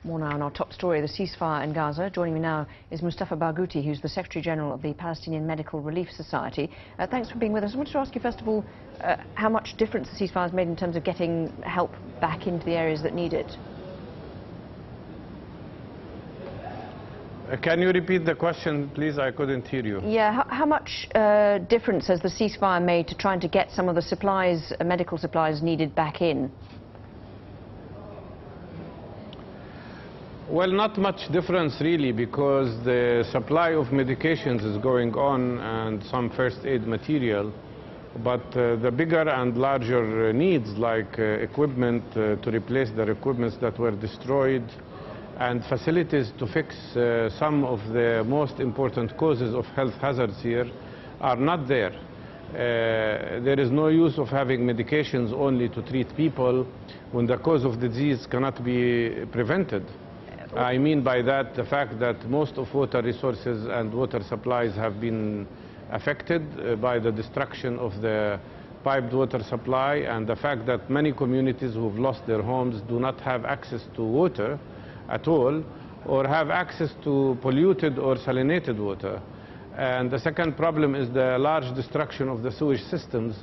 More now on our top story, the ceasefire in Gaza. Joining me now is Mustafa Barghouti, who's the Secretary General of the Palestinian Medical Relief Society. Thanks for being with us. I wanted to ask you, first of all, how much difference the ceasefire has made in terms of getting help back into the areas that need it. Can you repeat the question, please? I couldn't hear you. Yeah, how much difference has the ceasefire made to trying to get some of the supplies, medical supplies needed back in? Well, not much difference really, because the supply of medications is going on and some first aid material, but the bigger and larger needs like equipment to replace the equipments that were destroyed and facilities to fix some of the most important causes of health hazards here are not there. There is no use of having medications only to treat people when the cause of the disease cannot be prevented. I mean by that the fact that most of water resources and water supplies have been affected by the destruction of the piped water supply, and the fact that many communities who have lost their homes do not have access to water at all, or have access to polluted or salinated water. And the second problem is the large destruction of the sewage systems,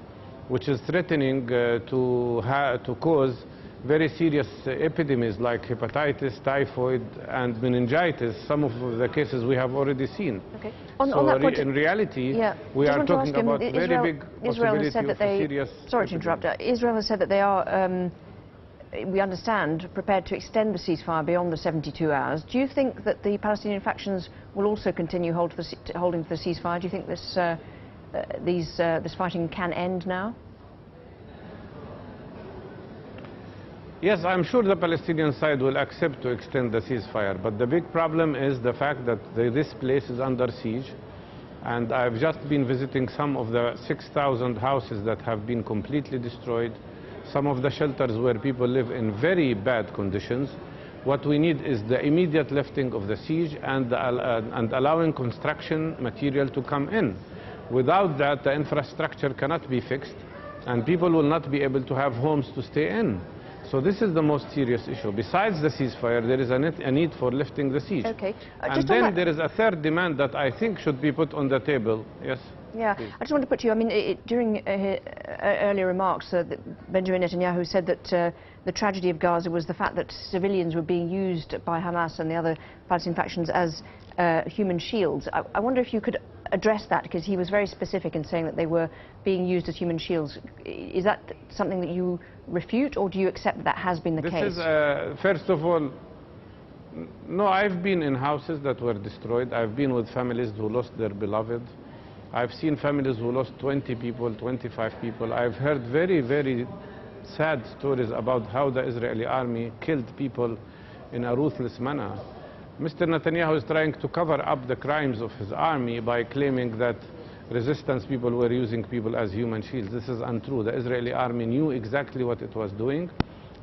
which is threatening to cause very serious epidemics like hepatitis, typhoid, and meningitis, some of the cases we have already seen. Okay. In reality, we are talking about very big possibility of a serious... Sorry to interrupt. Israel has said that they are, we understand, prepared to extend the ceasefire beyond the 72 hours. Do you think that the Palestinian factions will also continue holding to the ceasefire? Do you think this fighting can end now? Yes, I'm sure the Palestinian side will accept to extend the ceasefire, but the big problem is the fact that this place is under siege, and I've just been visiting some of the 6,000 houses that have been completely destroyed, some of the shelters where people live in very bad conditions. What we need is the immediate lifting of the siege and allowing construction material to come in. Without that, the infrastructure cannot be fixed, and people will not be able to have homes to stay in. So this is the most serious issue. Besides the ceasefire, there is a need for lifting the siege. Okay. And then there is a third demand that I think should be put on the table. Yes? Yeah, please. I just want to put to you, I mean, during earlier remarks, Benjamin Netanyahu said that the tragedy of Gaza was the fact that civilians were being used by Hamas and the other Palestinian factions as human shields. I wonder if you could address that, because he was very specific in saying that they were being used as human shields. Is that something that you refute, or do you accept that that has been the case? This is, first of all, no, I've been in houses that were destroyed. I've been with families who lost their beloved. I've seen families who lost 20 people, 25 people. I've heard very, very sad stories about how the Israeli army killed people in a ruthless manner. Mr. Netanyahu is trying to cover up the crimes of his army by claiming that resistance people were using people as human shields. This is untrue. The Israeli army knew exactly what it was doing.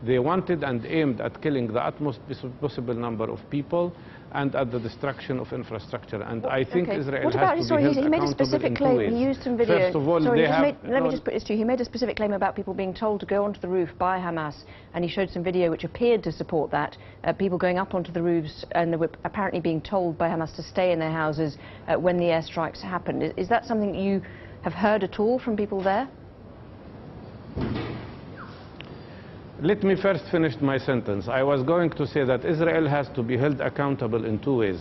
They wanted and aimed at killing the utmost possible number of people and at the destruction of infrastructure. And I think Israel has to be held he made a specific claim. He used some video. First of all, let me just put this to you. He made a specific claim about people being told to go onto the roof by Hamas, and he showed some video which appeared to support that. People going up onto the roofs, and they were apparently being told by Hamas to stay in their houses when the airstrikes happened. Is that something you have heard at all from people there? Let me first finish my sentence. I was going to say that Israel has to be held accountable in two ways.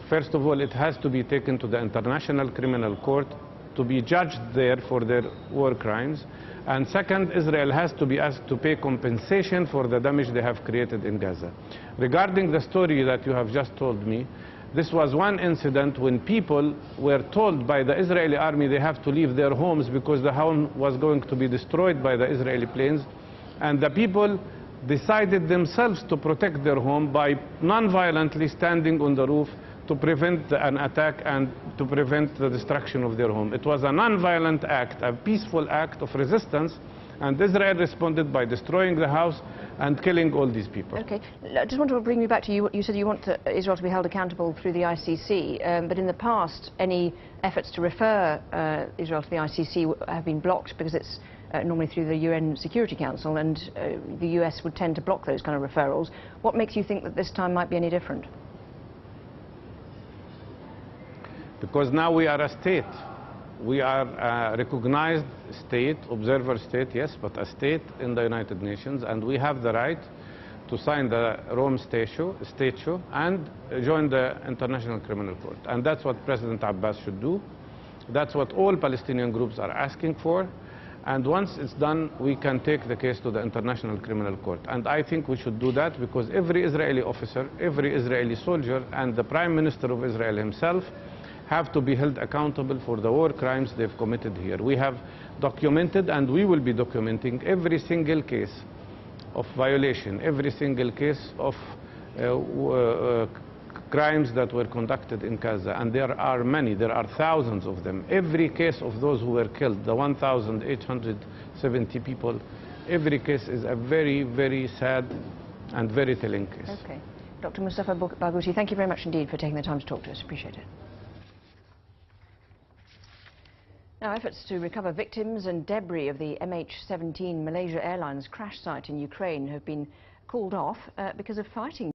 First of all, it has to be taken to the International Criminal Court to be judged there for their war crimes. And second, Israel has to be asked to pay compensation for the damage they have created in Gaza. Regarding the story that you have just told me, this was one incident when people were told by the Israeli army they have to leave their homes because the home was going to be destroyed by the Israeli planes. And the people decided themselves to protect their home by non-violently standing on the roof to prevent an attack and to prevent the destruction of their home. It was a non-violent act, a peaceful act of resistance, and Israel responded by destroying the house and killing all these people. Okay, I just want to bring you back to you. You said you want Israel to be held accountable through the ICC, but in the past, any efforts to refer Israel to the ICC have been blocked because it's normally through the UN Security Council, and the US would tend to block those kind of referrals. What makes you think that this time might be any different? Because now we are a state. We are a recognized state, observer state, yes, but a state in the United Nations, and we have the right to sign the Rome Statute and join the International Criminal Court. And that's what President Abbas should do. That's what all Palestinian groups are asking for. And once it's done, we can take the case to the International Criminal Court. And I think we should do that because every Israeli officer, every Israeli soldier, and the Prime Minister of Israel himself have to be held accountable for the war crimes they've committed here. We have documented, and we will be documenting every single case of violation, every single case of crimes that were conducted in Gaza, and there are many, there are thousands of them. Every case of those who were killed, the 1,870 people, every case is a very, very sad and very telling case. Okay. Dr. Mustafa Barghouti, thank you very much indeed for taking the time to talk to us. Appreciate it. Now, efforts to recover victims and debris of the MH17 Malaysia Airlines crash site in Ukraine have been called off because of fighting.